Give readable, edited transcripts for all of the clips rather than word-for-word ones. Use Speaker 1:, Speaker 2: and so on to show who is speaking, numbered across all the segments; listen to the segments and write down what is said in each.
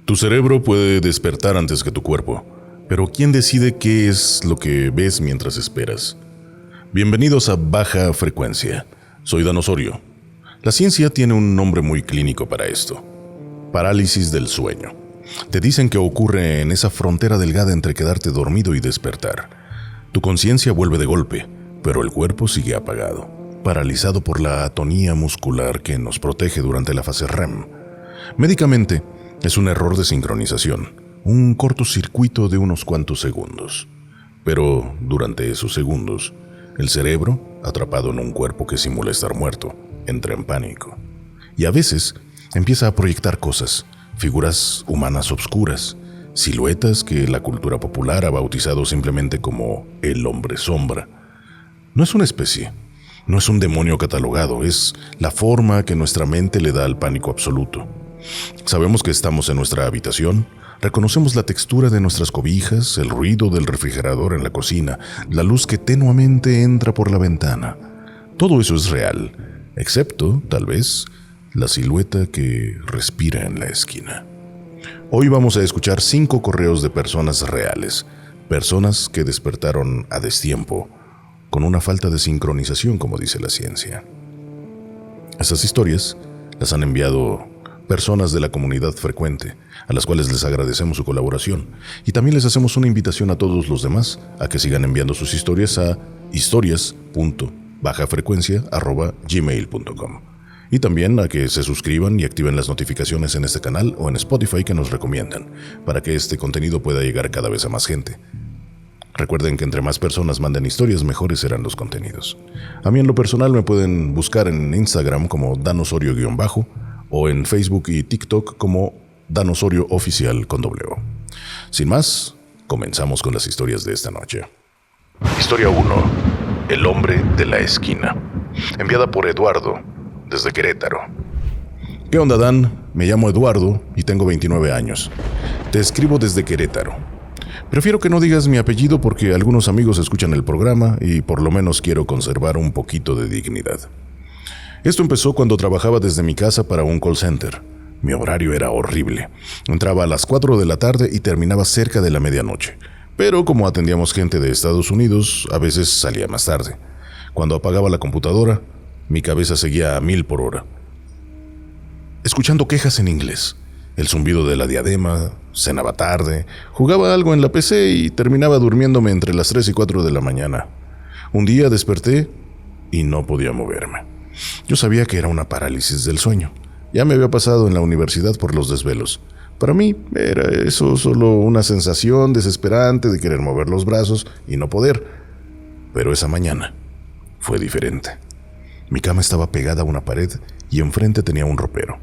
Speaker 1: Tu cerebro puede despertar antes que tu cuerpo, pero ¿quién decide qué es lo que ves mientras esperas? Bienvenidos a Baja Frecuencia. Soy Dan Osorio. La ciencia tiene un nombre muy clínico para esto: parálisis del sueño. Te dicen que ocurre en esa frontera delgada entre quedarte dormido y despertar. Tu conciencia vuelve de golpe, pero el cuerpo sigue apagado, paralizado por la atonía muscular que nos protege durante la fase REM. Médicamente, es un error de sincronización, un cortocircuito de unos cuantos segundos. Pero durante esos segundos, el cerebro, atrapado en un cuerpo que simula estar muerto, entra en pánico. Y a veces empieza a proyectar cosas, figuras humanas obscuras, siluetas que la cultura popular ha bautizado simplemente como el hombre sombra. No es una especie, no es un demonio catalogado, es la forma que nuestra mente le da al pánico absoluto. Sabemos que estamos en nuestra habitación, reconocemos la textura de nuestras cobijas, el ruido del refrigerador en la cocina, la luz que tenuamente entra por la ventana. Todo eso es real, excepto, tal vez, la silueta que respira en la esquina. Hoy vamos a escuchar 5 correos de personas reales, personas que despertaron a destiempo, con una falta de sincronización, como dice la ciencia. Estas historias las han enviado personas de la comunidad frecuente, a las cuales les agradecemos su colaboración, y también les hacemos una invitación a todos los demás a que sigan enviando sus historias a historias.bajafrecuencia@gmail.com, y también a que se suscriban y activen las notificaciones en este canal o en Spotify que nos recomiendan, para que este contenido pueda llegar cada vez a más gente. Recuerden que entre más personas manden historias, mejores serán los contenidos. A mí en lo personal me pueden buscar en Instagram como danosorio_ o en Facebook y TikTok como Dan Osorio Oficial con W. Sin más, comenzamos con las historias de esta noche. Historia 1. El hombre de la esquina. Enviada por Eduardo, desde Querétaro. ¿Qué onda, Dan? Me llamo Eduardo y tengo 29 años. Te escribo desde Querétaro. Prefiero que no digas mi apellido porque algunos amigos escuchan el programa y por lo menos quiero conservar un poquito de dignidad. Esto empezó cuando trabajaba desde mi casa para un call center. Mi horario era horrible. Entraba a las 4 de la tarde y terminaba cerca de la medianoche. Pero como atendíamos gente de Estados Unidos, a veces salía más tarde. Cuando apagaba la computadora, mi cabeza seguía a 1000 por hora, escuchando quejas en inglés, el zumbido de la diadema, cenaba tarde, jugaba algo en la PC y terminaba durmiéndome entre las 3 y 4 de la mañana. Un día desperté y no podía moverme. Yo sabía que era una parálisis del sueño. Ya me había pasado en la universidad por los desvelos. Para mí era eso solo una sensación desesperante de querer mover los brazos y no poder. Pero esa mañana fue diferente. Mi cama estaba pegada a una pared y enfrente tenía un ropero.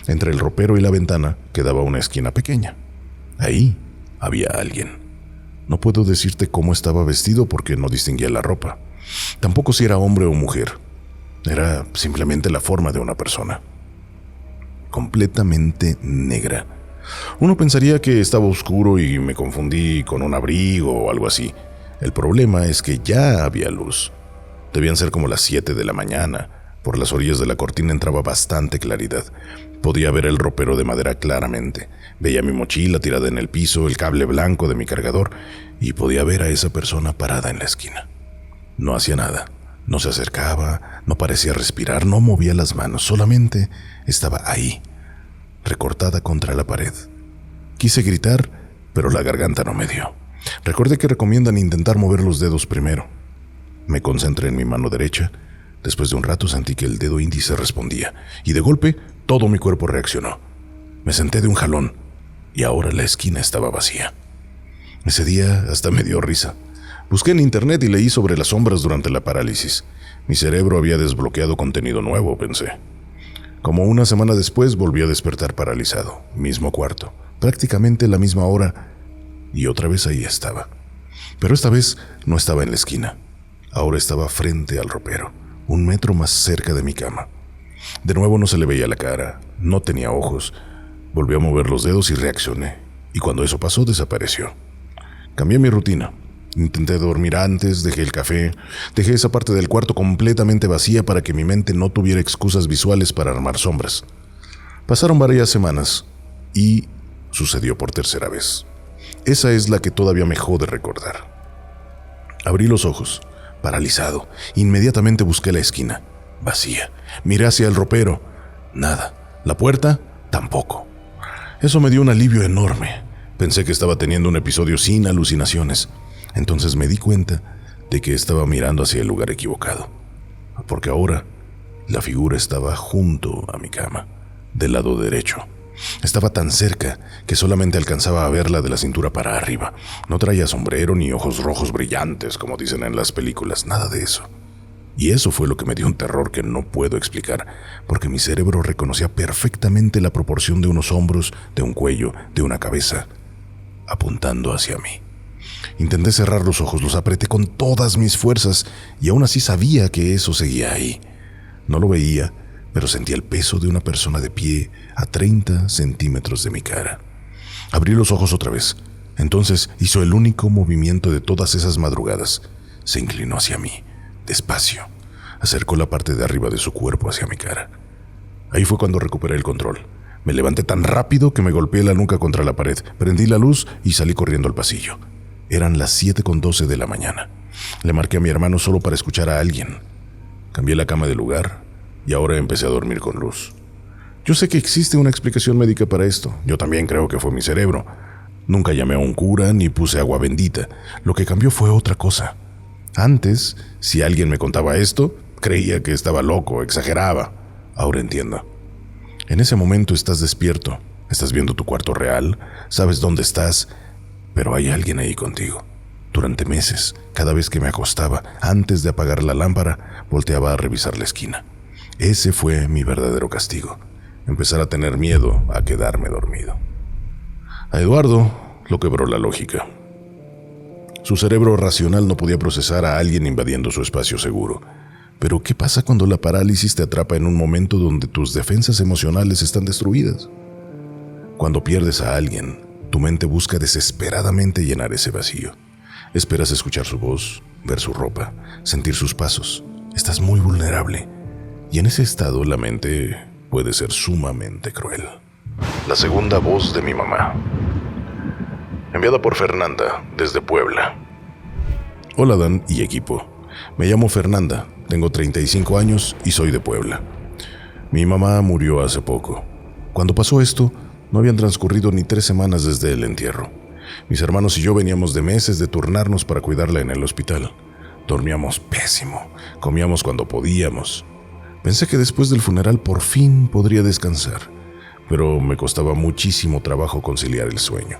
Speaker 1: Entre el ropero y la ventana quedaba una esquina pequeña. Ahí había alguien. No puedo decirte cómo estaba vestido porque no distinguía la ropa. Tampoco si era hombre o mujer. Era simplemente la forma de una persona. Completamente negra. Uno pensaría que estaba oscuro y me confundí con un abrigo o algo así. El problema es que ya había luz. Debían ser como las 7 de la mañana. Por las orillas de la cortina entraba bastante claridad. Podía ver el ropero de madera claramente. Veía mi mochila tirada en el piso, el cable blanco de mi cargador, y podía ver a esa persona parada en la esquina. No hacía nada. No se acercaba, no parecía respirar, no movía las manos, solamente estaba ahí, recortada contra la pared. Quise gritar, pero la garganta no me dio. Recordé que recomiendan intentar mover los dedos primero. Me concentré en mi mano derecha. Después de un rato sentí que el dedo índice respondía, y de golpe todo mi cuerpo reaccionó. Me senté de un jalón, y ahora la esquina estaba vacía. Ese día hasta me dio risa. Busqué en internet y leí sobre las sombras durante la parálisis. Mi cerebro había desbloqueado contenido nuevo, pensé. Como una semana después volví a despertar paralizado, mismo cuarto, prácticamente la misma hora, y otra vez ahí estaba. Pero esta vez no estaba en la esquina. Ahora estaba frente al ropero, 1 metro más cerca de mi cama. De nuevo no se le veía la cara, no tenía ojos. Volví a mover los dedos y reaccioné, y cuando eso pasó desapareció. Cambié mi rutina. Intenté dormir antes, dejé el café, dejé esa parte del cuarto completamente vacía para que mi mente no tuviera excusas visuales para armar sombras. Pasaron varias semanas y sucedió por tercera vez. Esa es la que todavía me jode recordar. Abrí los ojos, paralizado. Inmediatamente busqué la esquina. Vacía. Miré hacia el ropero. Nada. La puerta, tampoco. Eso me dio un alivio enorme. Pensé que estaba teniendo un episodio sin alucinaciones. Entonces me di cuenta de que estaba mirando hacia el lugar equivocado. Porque ahora la figura estaba junto a mi cama, del lado derecho. Estaba tan cerca que solamente alcanzaba a verla de la cintura para arriba. No traía sombrero ni ojos rojos brillantes, como dicen en las películas, nada de eso. Y eso fue lo que me dio un terror que no puedo explicar, porque mi cerebro reconocía perfectamente la proporción de unos hombros, de un cuello, de una cabeza, apuntando hacia mí. Intenté cerrar los ojos, los apreté con todas mis fuerzas y aún así sabía que eso seguía ahí. No lo veía, pero sentía el peso de una persona de pie a 30 centímetros de mi cara. Abrí los ojos otra vez. Entonces hizo el único movimiento de todas esas madrugadas. Se inclinó hacia mí, despacio. Acercó la parte de arriba de su cuerpo hacia mi cara. Ahí fue cuando recuperé el control. Me levanté tan rápido que me golpeé la nuca contra la pared. Prendí la luz y salí corriendo al pasillo. Eran las 7:12 de la mañana. Le marqué a mi hermano solo para escuchar a alguien. Cambié la cama de lugar y ahora empecé a dormir con luz. Yo sé que existe una explicación médica para esto. Yo también creo que fue mi cerebro. Nunca llamé a un cura ni puse agua bendita. Lo que cambió fue otra cosa. Antes, si alguien me contaba esto, creía que estaba loco, exageraba. Ahora entiendo. En ese momento estás despierto, estás viendo tu cuarto real, sabes dónde estás, pero hay alguien ahí contigo. Durante meses, cada vez que me acostaba, antes de apagar la lámpara, volteaba a revisar la esquina. Ese fue mi verdadero castigo, empezar a tener miedo a quedarme dormido. A Eduardo lo quebró la lógica. Su cerebro racional no podía procesar a alguien invadiendo su espacio seguro. Pero ¿qué pasa cuando la parálisis te atrapa en un momento donde tus defensas emocionales están destruidas? Cuando pierdes a alguien, tu mente busca desesperadamente llenar ese vacío. Esperas escuchar su voz, ver su ropa, sentir sus pasos. Estás muy vulnerable. Y en ese estado la mente puede ser sumamente cruel. La segunda voz de mi mamá. Enviada por Fernanda, desde Puebla. Hola Dan y equipo. Me llamo Fernanda, tengo 35 años y soy de Puebla. Mi mamá murió hace poco. Cuando pasó esto, no habían transcurrido ni 3 semanas desde el entierro. Mis hermanos y yo veníamos de meses de turnarnos para cuidarla en el hospital. Dormíamos pésimo, comíamos cuando podíamos. Pensé que después del funeral por fin podría descansar, pero me costaba muchísimo trabajo conciliar el sueño.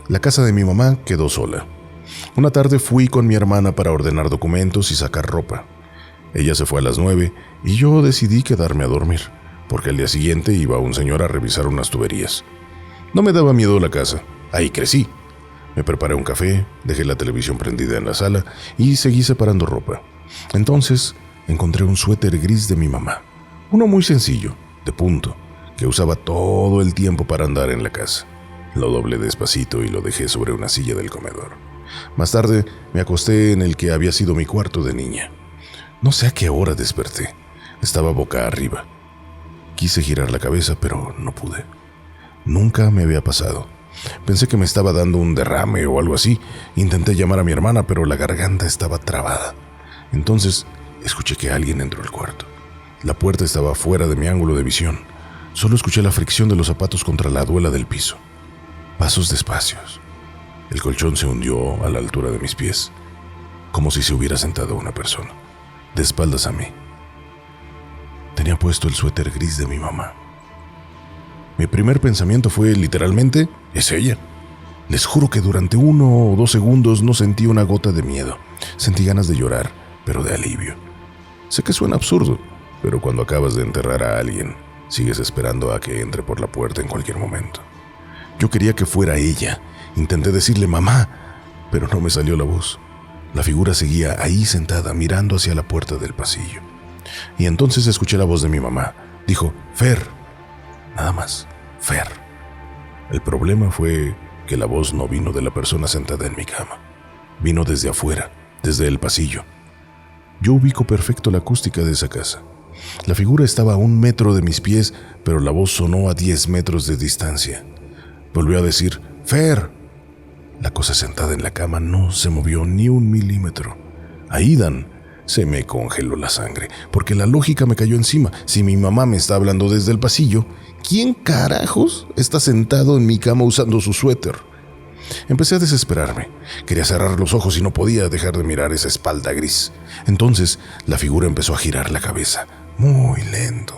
Speaker 1: La casa de mi mamá quedó sola. Una tarde fui con mi hermana para ordenar documentos y sacar ropa. Ella se fue a las 9 y yo decidí quedarme a dormir, porque al día siguiente iba un señor a revisar unas tuberías. No me daba miedo la casa, ahí crecí. Me preparé un café, dejé la televisión prendida en la sala y seguí separando ropa. Entonces encontré un suéter gris de mi mamá, uno muy sencillo, de punto, que usaba todo el tiempo para andar en la casa. Lo doblé despacito y lo dejé sobre una silla del comedor. Más tarde me acosté en el que había sido mi cuarto de niña. No sé a qué hora desperté. Estaba boca arriba. Quise girar la cabeza, pero no pude. Nunca me había pasado. Pensé que me estaba dando un derrame o algo así. Intenté llamar a mi hermana, pero la garganta estaba trabada. Entonces escuché que alguien entró al cuarto. La puerta estaba fuera de mi ángulo de visión. Solo escuché la fricción de los zapatos contra la duela del piso. Pasos despacios. El colchón se hundió a la altura de mis pies, como si se hubiera sentado una persona, de espaldas a mí. Tenía puesto el suéter gris de mi mamá. Mi primer pensamiento fue, literalmente, es ella. Les juro que durante 1 o 2 segundos no sentí una gota de miedo. Sentí ganas de llorar, pero de alivio. Sé que suena absurdo, pero cuando acabas de enterrar a alguien, sigues esperando a que entre por la puerta en cualquier momento. Yo quería que fuera ella. Intenté decirle mamá, pero no me salió la voz. La figura seguía ahí sentada, mirando hacia la puerta del pasillo. Y entonces escuché la voz de mi mamá. Dijo, Fer. Nada más, Fer. El problema fue que la voz no vino de la persona sentada en mi cama. Vino desde afuera, desde el pasillo. Yo ubico perfecto la acústica de esa casa. La figura estaba a 1 metro de mis pies, pero la voz sonó a 10 metros de distancia. Volvió a decir, Fer. La cosa sentada en la cama no se movió ni un milímetro. Ahí, Dan, se me congeló la sangre, porque la lógica me cayó encima. Si mi mamá me está hablando desde el pasillo, ¿quién carajos está sentado en mi cama usando su suéter? Empecé a desesperarme. Quería cerrar los ojos y no podía dejar de mirar esa espalda gris. Entonces, la figura empezó a girar la cabeza, muy lento,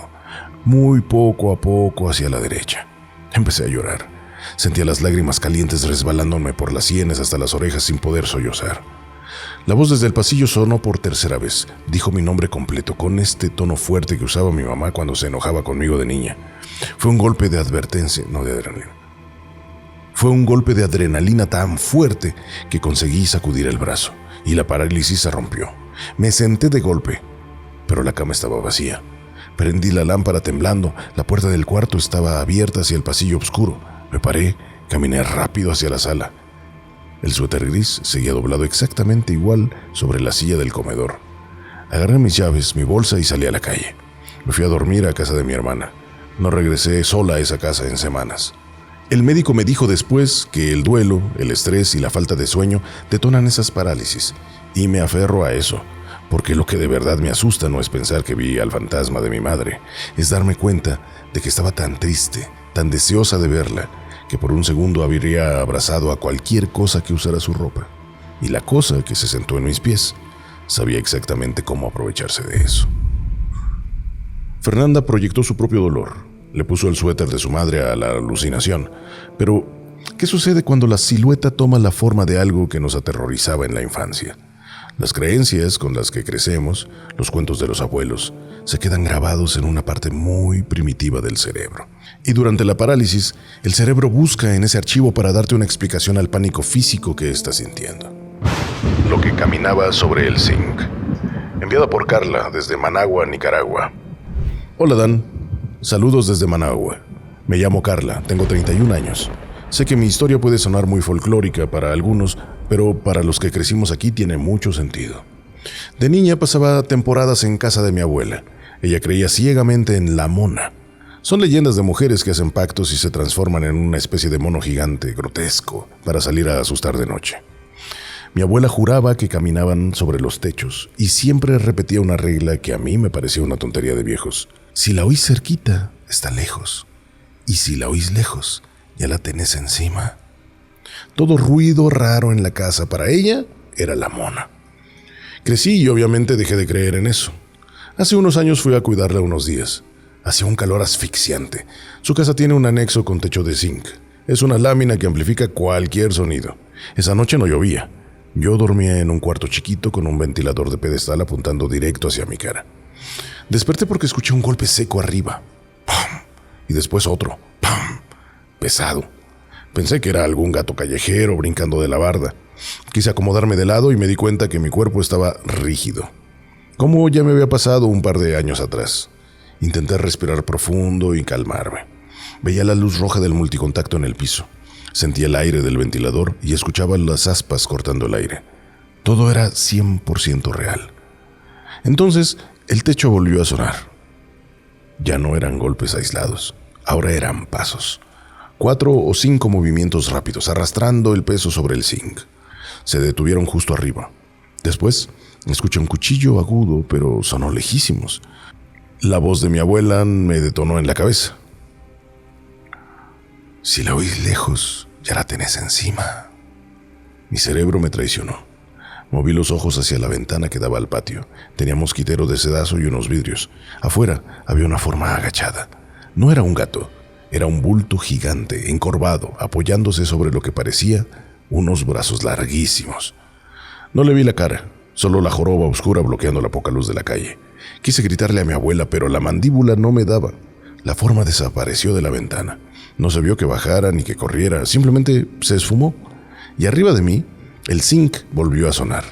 Speaker 1: muy poco a poco hacia la derecha. Empecé a llorar. Sentía las lágrimas calientes resbalándome por las sienes hasta las orejas sin poder sollozar. La voz desde el pasillo sonó por tercera vez. Dijo mi nombre completo con este tono fuerte que usaba mi mamá cuando se enojaba conmigo de niña. Fue un golpe de advertencia, no de adrenalina. Fue un golpe de adrenalina tan fuerte que conseguí sacudir el brazo y la parálisis se rompió. Me senté de golpe, pero la cama estaba vacía. Prendí la lámpara temblando. La puerta del cuarto estaba abierta hacia el pasillo oscuro. Me paré, caminé rápido hacia la sala. El suéter gris seguía doblado exactamente igual sobre la silla del comedor. Agarré mis llaves, mi bolsa y salí a la calle. Me fui a dormir a casa de mi hermana. No regresé sola a esa casa en semanas. El médico me dijo después que el duelo, el estrés y la falta de sueño detonan esas parálisis. Y me aferro a eso, porque lo que de verdad me asusta no es pensar que vi al fantasma de mi madre, es darme cuenta de que estaba tan triste, tan deseosa de verla, que por un segundo habría abrazado a cualquier cosa que usara su ropa. Y la cosa que se sentó en mis pies sabía exactamente cómo aprovecharse de eso. Fernanda proyectó su propio dolor. Le puso el suéter de su madre a la alucinación. Pero, ¿qué sucede cuando la silueta toma la forma de algo que nos aterrorizaba en la infancia? Las creencias con las que crecemos, los cuentos de los abuelos, se quedan grabados en una parte muy primitiva del cerebro. Y durante la parálisis, el cerebro busca en ese archivo para darte una explicación al pánico físico que estás sintiendo. Lo que caminaba sobre el zinc. Enviada por Carla desde Managua, Nicaragua. Hola, Dan. Saludos desde Managua. Me llamo Carla, tengo 31 años. Sé que mi historia puede sonar muy folclórica para algunos, pero para los que crecimos aquí tiene mucho sentido. De niña pasaba temporadas en casa de mi abuela. Ella creía ciegamente en la mona. Son leyendas de mujeres que hacen pactos y se transforman en una especie de mono gigante, grotesco, para salir a asustar de noche. Mi abuela juraba que caminaban sobre los techos y siempre repetía una regla que a mí me parecía una tontería de viejos. Si la oís cerquita, está lejos. Y si la oís lejos, ya la tenés encima. Todo ruido raro en la casa para ella era la mona. Crecí y obviamente dejé de creer en eso. Hace unos años fui a cuidarla unos días. Hacía un calor asfixiante. Su casa tiene un anexo con techo de zinc. Es una lámina que amplifica cualquier sonido. Esa noche no llovía. Yo dormía en un cuarto chiquito con un ventilador de pedestal apuntando directo hacia mi cara. Desperté porque escuché un golpe seco arriba. ¡Pam! Y después otro. ¡Pam! Pesado. Pensé que era algún gato callejero brincando de la barda. Quise acomodarme de lado y me di cuenta que mi cuerpo estaba rígido, como ya me había pasado un par de años atrás. Intenté respirar profundo y calmarme. Veía la luz roja del multicontacto en el piso. Sentía el aire del ventilador y escuchaba las aspas cortando el aire. Todo era 100% real. Entonces, el techo volvió a sonar. Ya no eran golpes aislados, ahora eran pasos. 4 o 5 movimientos rápidos, arrastrando el peso sobre el zinc. Se detuvieron justo arriba. Después, escuché un cuchillo agudo, pero sonó lejísimos. La voz de mi abuela me detonó en la cabeza. Si la oís lejos, ya la tenés encima. Mi cerebro me traicionó. Moví los ojos hacia la ventana que daba al patio. Tenía mosquitero de sedazo y unos vidrios. Afuera había una forma agachada. No era un gato, era un bulto gigante, encorvado, apoyándose sobre lo que parecía unos brazos larguísimos. No le vi la cara, solo la joroba oscura bloqueando la poca luz de la calle. Quise gritarle a mi abuela, pero la mandíbula no me daba. La forma desapareció de la ventana. No se vio que bajara ni que corriera, simplemente se esfumó. Y arriba de mí, el zinc volvió a sonar,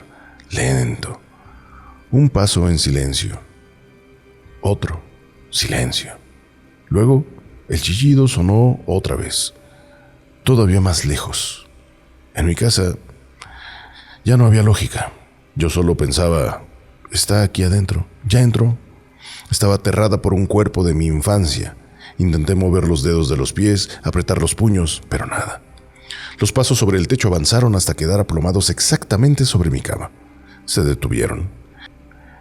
Speaker 1: lento. Un paso en silencio. Otro, silencio. Luego, el chillido sonó otra vez, todavía más lejos. En mi casa ya no había lógica. Yo solo pensaba, está aquí adentro, ya entró. Estaba aterrada por un cuerpo de mi infancia. Intenté mover los dedos de los pies, apretar los puños, pero nada. Los pasos sobre el techo avanzaron hasta quedar aplomados exactamente sobre mi cama. Se detuvieron.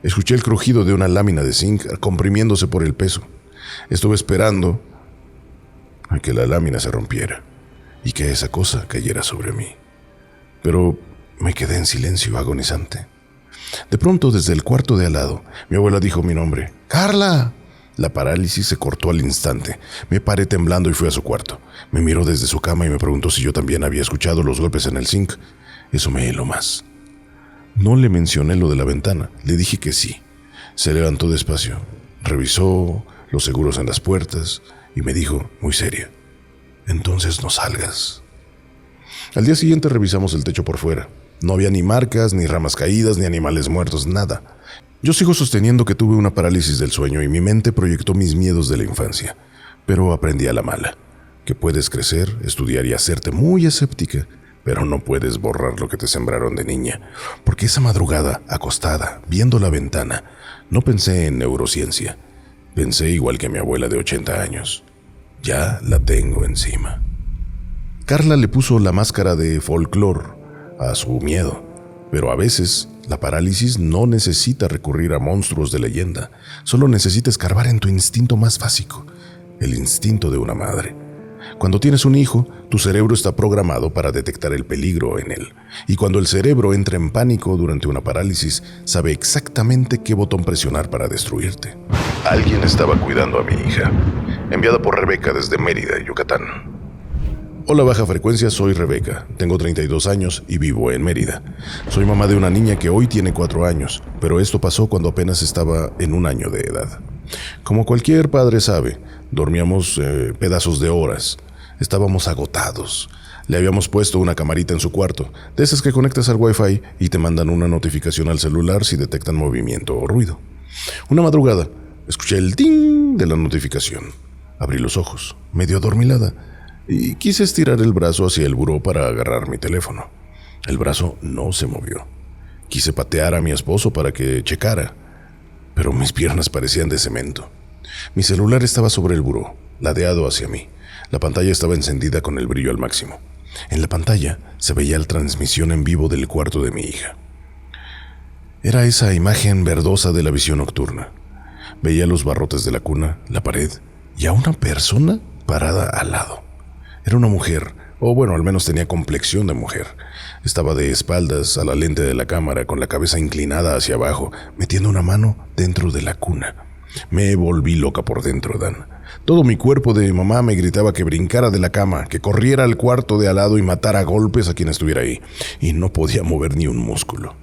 Speaker 1: Escuché el crujido de una lámina de zinc comprimiéndose por el peso. Estuve esperando a que la lámina se rompiera y que esa cosa cayera sobre mí. Pero me quedé en silencio agonizante. De pronto, desde el cuarto de al lado, mi abuela dijo mi nombre. ¡Carla! La parálisis se cortó al instante. Me paré temblando y fui a su cuarto. Me miró desde su cama y me preguntó si yo también había escuchado los golpes en el zinc. Eso me heló más. No le mencioné lo de la ventana. Le dije que sí. Se levantó despacio, revisó los seguros en las puertas y me dijo, muy seria, entonces no salgas. Al día siguiente revisamos el techo por fuera. No había ni marcas, ni ramas caídas, ni animales muertos, nada. Yo sigo sosteniendo que tuve una parálisis del sueño y mi mente proyectó mis miedos de la infancia. Pero aprendí a la mala, que puedes crecer, estudiar y hacerte muy escéptica, pero no puedes borrar lo que te sembraron de niña. Porque esa madrugada, acostada, viendo la ventana, no pensé en neurociencia. Pensé igual que mi abuela de 80 años. Ya la tengo encima. Carla le puso la máscara de folclore a su miedo, pero a veces la parálisis no necesita recurrir a monstruos de leyenda, solo necesita escarbar en tu instinto más básico, el instinto de una madre. Cuando tienes un hijo, tu cerebro está programado para detectar el peligro en él, y cuando el cerebro entra en pánico durante una parálisis, sabe exactamente qué botón presionar para destruirte. Alguien estaba cuidando a mi hija, enviada por Rebeca desde Mérida, Yucatán. Hola Baja Frecuencia, soy Rebeca, tengo 32 años y vivo en Mérida. Soy mamá de una niña que hoy tiene 4 años, pero esto pasó cuando apenas estaba en 1 año de edad. Como cualquier padre sabe, dormíamos pedazos de horas, estábamos agotados. Le habíamos puesto una camarita en su cuarto, de esas que conectas al Wi-Fi y te mandan una notificación al celular si detectan movimiento o ruido. Una madrugada, escuché el ting de la notificación. Abrí los ojos, medio adormilada, y quise estirar el brazo hacia el buró para agarrar mi teléfono. El brazo no se movió. Quise patear a mi esposo para que checara, pero mis piernas parecían de cemento. Mi celular estaba sobre el buró, ladeado hacia mí. La pantalla estaba encendida con el brillo al máximo. En la pantalla se veía la transmisión en vivo del cuarto de mi hija. Era esa imagen verdosa de la visión nocturna. Veía los barrotes de la cuna, la pared y a una persona parada al lado. Era una mujer, o bueno, al menos tenía complexión de mujer. Estaba de espaldas a la lente de la cámara, con la cabeza inclinada hacia abajo, metiendo una mano dentro de la cuna. Me volví loca por dentro, Dan. Todo mi cuerpo de mamá me gritaba que brincara de la cama, que corriera al cuarto de al lado y matara a golpes a quien estuviera ahí. Y no podía mover ni un músculo.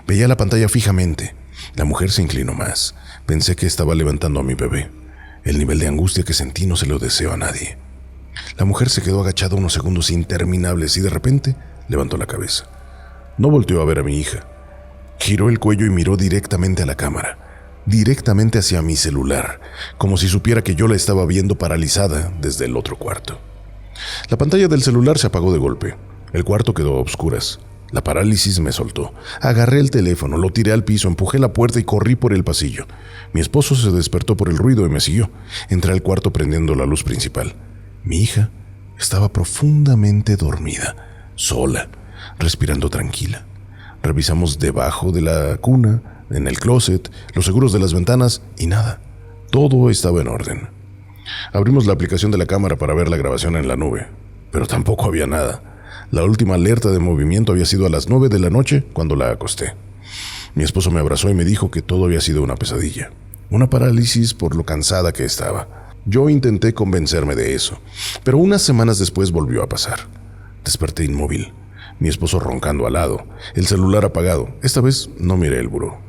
Speaker 1: Veía la pantalla fijamente. La mujer se inclinó más. Pensé que estaba levantando a mi bebé. El nivel de angustia que sentí no se lo deseo a nadie. La mujer se quedó agachada unos segundos interminables y de repente levantó la cabeza. No volteó a ver a mi hija. Giró el cuello y miró directamente a la cámara, directamente hacia mi celular, como si supiera que yo la estaba viendo paralizada desde el otro cuarto. La pantalla del celular se apagó de golpe. El cuarto quedó a obscuras. La parálisis me soltó. Agarré el teléfono, lo tiré al piso, empujé la puerta y corrí por el pasillo. Mi esposo se despertó por el ruido y me siguió. Entré al cuarto prendiendo la luz principal. Mi hija estaba profundamente dormida, sola, respirando tranquila. Revisamos debajo de la cuna, en el closet, los seguros de las ventanas y nada. Todo estaba en orden. Abrimos la aplicación de la cámara para ver la grabación en la nube, pero tampoco había nada. La última alerta de movimiento había sido a las 9 de la noche cuando la acosté. Mi esposo me abrazó y me dijo que todo había sido una pesadilla, una parálisis por lo cansada que estaba. Yo intenté convencerme de eso, pero unas semanas después volvió a pasar. Desperté inmóvil, mi esposo roncando al lado, el celular apagado. Esta vez no miré el buró.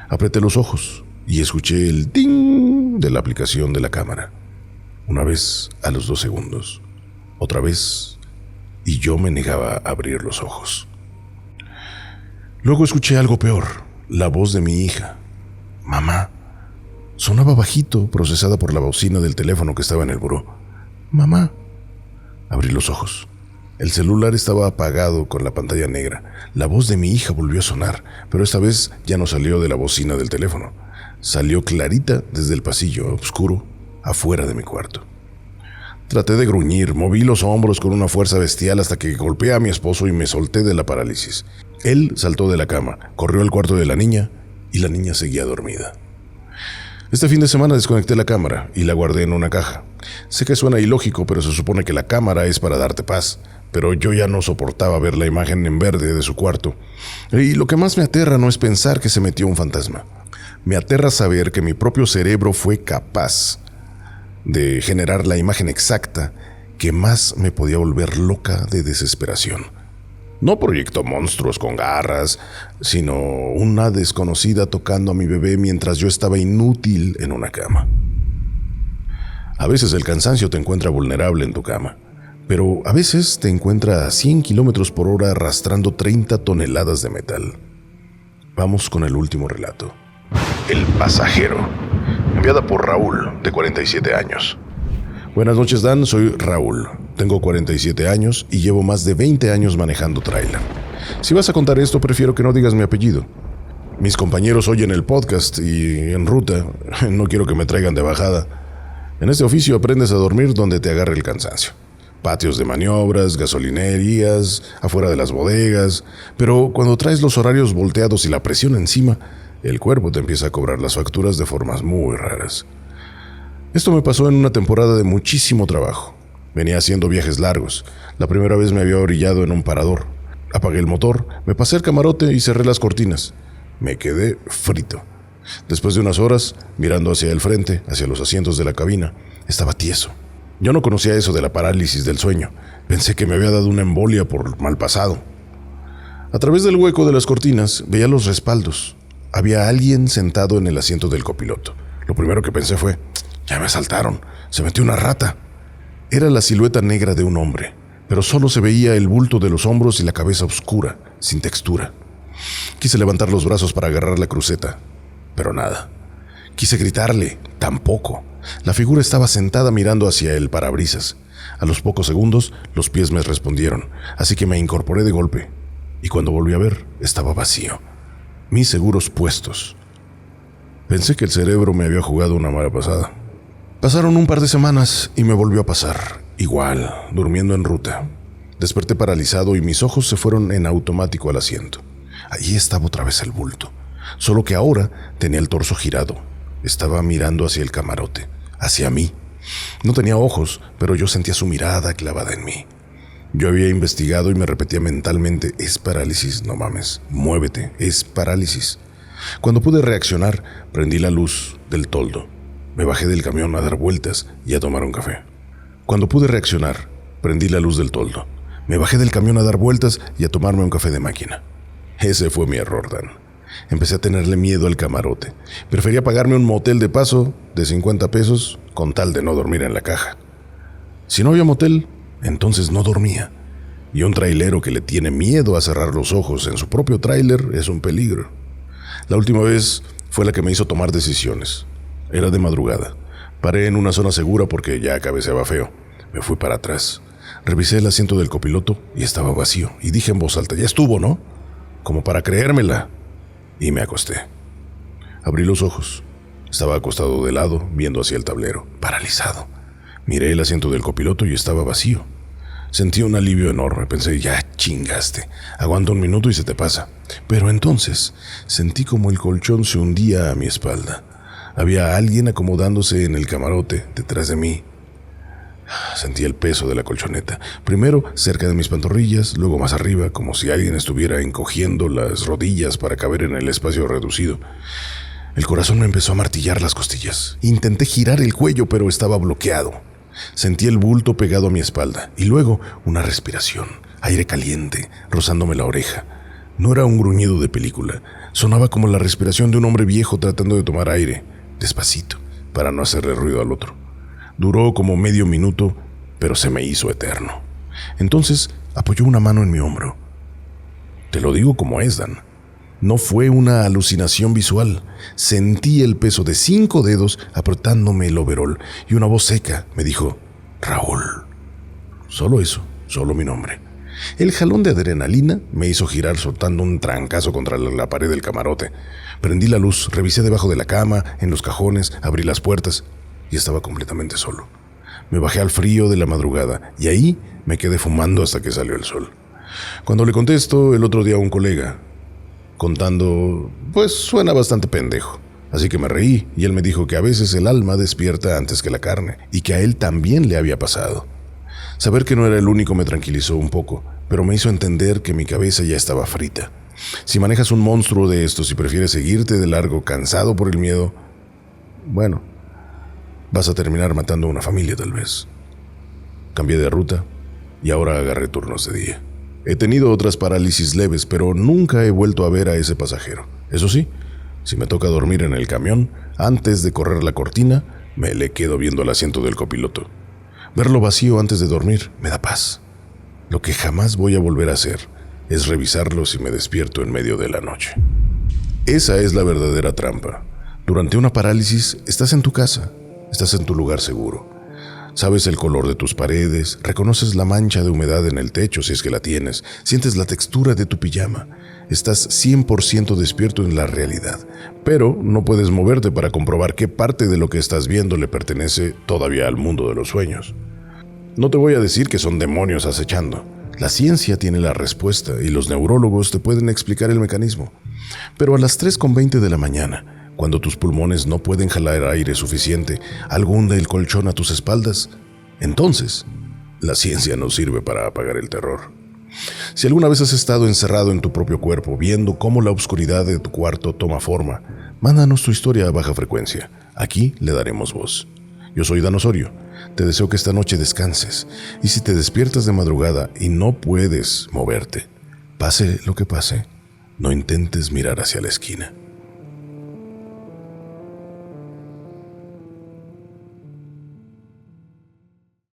Speaker 1: Apreté los ojos y escuché el ting de la aplicación de la cámara. Una vez a los 2 segundos, otra vez, y yo me negaba a abrir los ojos. Luego escuché algo peor, la voz de mi hija. Mamá. Sonaba bajito, procesada por la bocina del teléfono que estaba en el buró. Mamá. Abrí los ojos. El celular estaba apagado con la pantalla negra. La voz de mi hija volvió a sonar, pero esta vez ya no salió de la bocina del teléfono. Salió clarita desde el pasillo oscuro, afuera de mi cuarto. Traté de gruñir, moví los hombros con una fuerza bestial hasta que golpeé a mi esposo y me solté de la parálisis. Él saltó de la cama, corrió al cuarto de la niña y la niña seguía dormida. Este fin de semana desconecté la cámara y la guardé en una caja. Sé que suena ilógico, pero se supone que la cámara es para darte paz. Pero yo ya no soportaba ver la imagen en verde de su cuarto. Y lo que más me aterra no es pensar que se metió un fantasma. Me aterra saber que mi propio cerebro fue capaz de generar la imagen exacta que más me podía volver loca de desesperación. No proyectó monstruos con garras, sino una desconocida tocando a mi bebé mientras yo estaba inútil en una cama. A veces el cansancio te encuentra vulnerable en tu cama, pero a veces te encuentra a 100 kilómetros por hora arrastrando 30 toneladas de metal. Vamos con el último relato. El pasajero, enviada por Raúl, de 47 años. Buenas noches, Dan, soy Raúl. Tengo 47 años y llevo más de 20 años manejando tráiler. Si vas a contar esto, prefiero que no digas mi apellido. Mis compañeros oyen el podcast y en ruta no quiero que me traigan de bajada. En este oficio aprendes a dormir donde te agarre el cansancio. Patios de maniobras, gasolinerías, afuera de las bodegas. Pero cuando traes los horarios volteados y la presión encima, el cuerpo te empieza a cobrar las facturas de formas muy raras. Esto me pasó en una temporada de muchísimo trabajo. Venía haciendo viajes largos. La primera vez me había orillado en un parador. Apagué el motor, me pasé el camarote y cerré las cortinas. Me quedé frito. Después de unas horas, mirando hacia el frente, hacia los asientos de la cabina, estaba tieso. Yo no conocía eso de la parálisis del sueño. Pensé que me había dado una embolia por mal pasado. A través del hueco de las cortinas veía los respaldos. Había alguien sentado en el asiento del copiloto. Lo primero que pensé fue, ya me asaltaron, se metió una rata. Era la silueta negra de un hombre, pero solo se veía el bulto de los hombros y la cabeza oscura, sin textura. Quise levantar los brazos para agarrar la cruceta, pero nada. Quise gritarle, tampoco. La figura estaba sentada mirando hacia el parabrisas. A los pocos segundos, los pies me respondieron, así que me incorporé de golpe. Y cuando volví a ver, estaba vacío. Mis seguros puestos. Pensé que el cerebro me había jugado una mala pasada. Pasaron un par de semanas y me volvió a pasar, igual, durmiendo en ruta. Desperté paralizado y mis ojos se fueron en automático al asiento. Allí estaba otra vez el bulto, solo que ahora tenía el torso girado. Estaba mirando hacia el camarote, hacia mí. No tenía ojos, pero yo sentía su mirada clavada en mí. Yo había investigado y me repetía mentalmente, es parálisis, no mames, muévete, es parálisis. Cuando pude reaccionar, prendí la luz del toldo. Me bajé del camión a dar vueltas y a tomar un café. Cuando pude reaccionar, prendí la luz del toldo. Me bajé del camión a dar vueltas y a tomarme un café de máquina. Ese fue mi error, Dan. Empecé a tenerle miedo al camarote. Prefería pagarme un motel de paso de 50 pesos con tal de no dormir en la caja. Si no había motel, entonces no dormía. Y un trailero que le tiene miedo a cerrar los ojos en su propio tráiler es un peligro. La última vez fue la que me hizo tomar decisiones. Era de madrugada. Paré en una zona segura porque ya cabeceaba feo. Me fui para atrás. Revisé el asiento del copiloto y estaba vacío. Y dije en voz alta, ya estuvo, ¿no? Como para creérmela. Y me acosté. Abrí los ojos. Estaba acostado de lado, viendo hacia el tablero, paralizado. Miré el asiento del copiloto y estaba vacío. Sentí un alivio enorme. Pensé, ya chingaste. Aguanta un minuto y se te pasa. Pero entonces sentí como el colchón se hundía a mi espalda. Había alguien acomodándose en el camarote detrás de mí. Sentí el peso de la colchoneta. Primero cerca de mis pantorrillas, luego más arriba, como si alguien estuviera encogiendo las rodillas para caber en el espacio reducido. El corazón me empezó a martillar las costillas. Intenté girar el cuello, pero estaba bloqueado. Sentí el bulto pegado a mi espalda y luego una respiración, aire caliente, rozándome la oreja. No era un gruñido de película. Sonaba como la respiración de un hombre viejo tratando de tomar aire, despacito, para no hacerle ruido al otro. Duró como medio minuto, pero se me hizo eterno. Entonces apoyó una mano en mi hombro. Te lo digo como es, Dan. No fue una alucinación visual. Sentí el peso de 5 dedos apretándome el overol y una voz seca me dijo, Raúl. Solo eso, solo mi nombre. El jalón de adrenalina me hizo girar soltando un trancazo contra la pared del camarote. Prendí la luz, revisé debajo de la cama, en los cajones, abrí las puertas y estaba completamente solo. Me bajé al frío de la madrugada y ahí me quedé fumando hasta que salió el sol. Cuando le contesto el otro día a un colega, contando, pues suena bastante pendejo. Así que me reí y él me dijo que a veces el alma despierta antes que la carne y que a él también le había pasado. Saber que no era el único me tranquilizó un poco, pero me hizo entender que mi cabeza ya estaba frita. Si manejas un monstruo de estos y prefieres seguirte de largo cansado por el miedo, bueno, vas a terminar matando a una familia tal vez. Cambié de ruta y ahora agarré turnos de día. He tenido otras parálisis leves, pero nunca he vuelto a ver a ese pasajero. Eso sí, si me toca dormir en el camión, antes de correr la cortina, me le quedo viendo al asiento del copiloto. Verlo vacío antes de dormir me da paz. Lo que jamás voy a volver a hacer es revisarlo si me despierto en medio de la noche. Esa es la verdadera trampa. Durante una parálisis estás en tu casa, estás en tu lugar seguro. Sabes el color de tus paredes, reconoces la mancha de humedad en el techo si es que la tienes, sientes la textura de tu pijama. Estás 100% despierto en la realidad, pero no puedes moverte para comprobar qué parte de lo que estás viendo le pertenece todavía al mundo de los sueños. No te voy a decir que son demonios acechando. La ciencia tiene la respuesta y los neurólogos te pueden explicar el mecanismo. Pero a las 3:20 de la mañana, cuando tus pulmones no pueden jalar aire suficiente, algo hunde el colchón a tus espaldas, entonces la ciencia no sirve para apagar el terror. Si alguna vez has estado encerrado en tu propio cuerpo, viendo cómo la oscuridad de tu cuarto toma forma, mándanos tu historia a Baja Frecuencia. Aquí le daremos voz. Yo soy Dan Osorio. Te deseo que esta noche descanses. Y si te despiertas de madrugada y no puedes moverte, pase lo que pase, no intentes mirar hacia la esquina.